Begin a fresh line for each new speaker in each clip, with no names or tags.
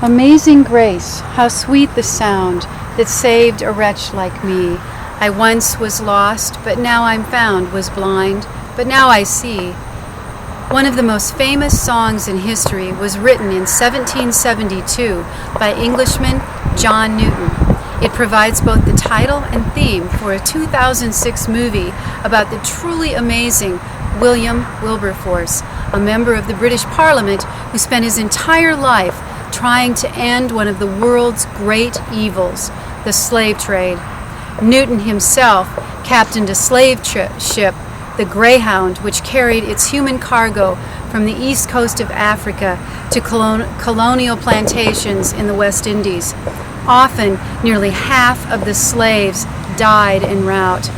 Amazing grace, how sweet the sound that saved a wretch like me. I once was lost, but now I'm found, was blind, but now I see. One of the most famous songs in history was written in 1772 by Englishman John Newton. It provides both the title and theme for a 2006 movie about the truly amazing William Wilberforce, a member of the British Parliament who spent his entire life trying to end one of the world's great evils, the slave trade. Newton himself captained a slave ship, the Greyhound, which carried its human cargo from the east coast of Africa to colonial plantations in the West Indies. Often, nearly half of the slaves died en route.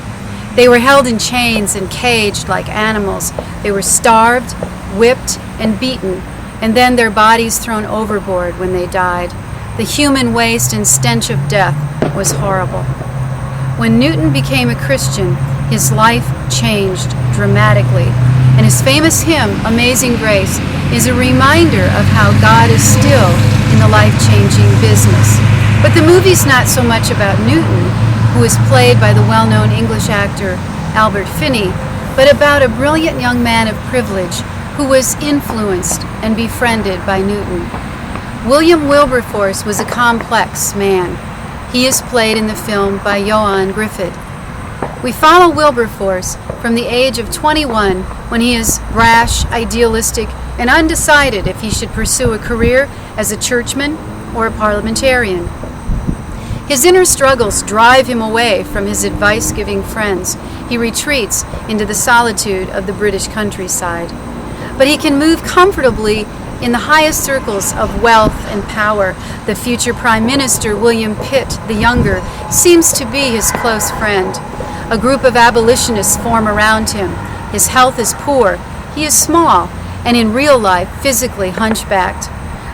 They were held in chains and caged like animals. They were starved, whipped, and beaten, and then their bodies thrown overboard when they died. The human waste and stench of death was horrible. When Newton became a Christian, his life changed dramatically, and his famous hymn, Amazing Grace, is a reminder of how God is still in the life-changing business. But the movie's not so much about Newton, who is played by the well-known English actor Albert Finney, but about a brilliant young man of privilege who was influenced and befriended by Newton. William Wilberforce was a complex man. He is played in the film by Ioan Gruffudd. We follow Wilberforce from the age of 21, when he is brash, idealistic, and undecided if he should pursue a career as a churchman or a parliamentarian. His inner struggles drive him away from his advice-giving friends. He retreats into the solitude of the British countryside. But he can move comfortably in the highest circles of wealth and power. The future Prime Minister, William Pitt the Younger, seems to be his close friend. A group of abolitionists form around him. His health is poor, he is small, and in real life physically hunchbacked.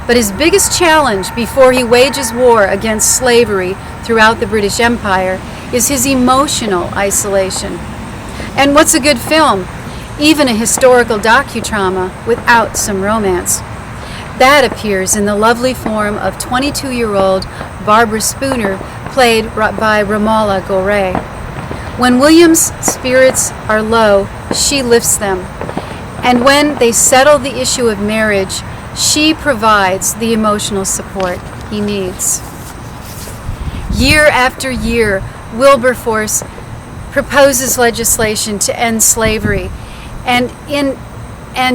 But his biggest challenge before he wages war against slavery throughout the British Empire is his emotional isolation. And what's a good film? Even a historical docudrama without some romance. That appears in the lovely form of 22-year-old Barbara Spooner, played by Romola Garai. When William's spirits are low, she lifts them. And when they settle the issue of marriage, she provides the emotional support he needs. Year after year, Wilberforce proposes legislation to end slavery, and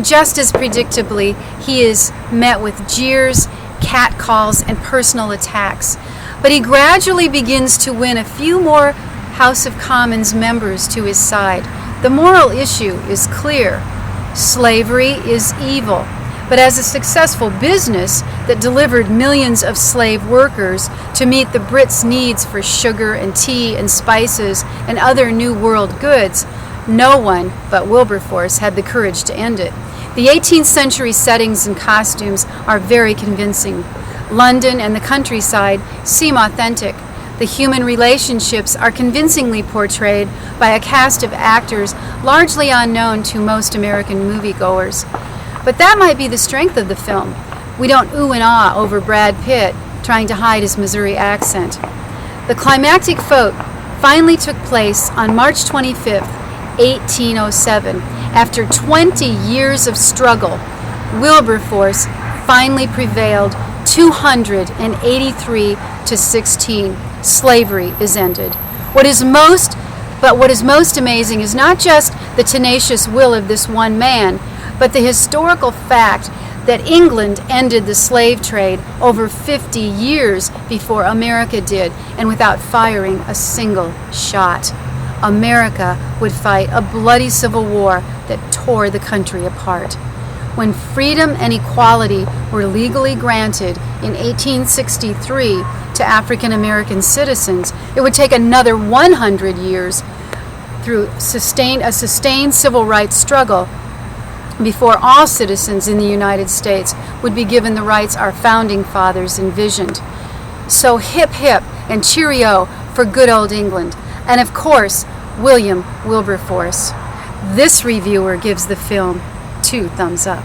just as predictably, he is met with jeers, catcalls, and personal attacks. But he gradually begins to win a few more House of Commons members to his side. The moral issue is clear. Slavery is evil. But as a successful business that delivered millions of slave workers to meet the Brits' needs for sugar and tea and spices and other New World goods, no one but Wilberforce had the courage to end it. The 18th century settings and costumes are very convincing. London and the countryside seem authentic. The human relationships are convincingly portrayed by a cast of actors largely unknown to most American moviegoers. But that might be the strength of the film. We don't ooh and ah over Brad Pitt trying to hide his Missouri accent. The climactic vote finally took place on March 25th, 1807. After 20 years of struggle, Wilberforce finally prevailed 283 to 16. Slavery is ended. What is most amazing is not just the tenacious will of this one man, but the historical fact that England ended the slave trade over 50 years before America did, and without firing a single shot. America would fight a bloody civil war that tore the country apart. When freedom and equality were legally granted in 1863 to African American citizens, it would take another 100 years through a sustained civil rights struggle before all citizens in the United States would be given the rights our founding fathers envisioned. So hip hip and cheerio for good old England. And of course, William Wilberforce. This reviewer gives the film 2 thumbs up.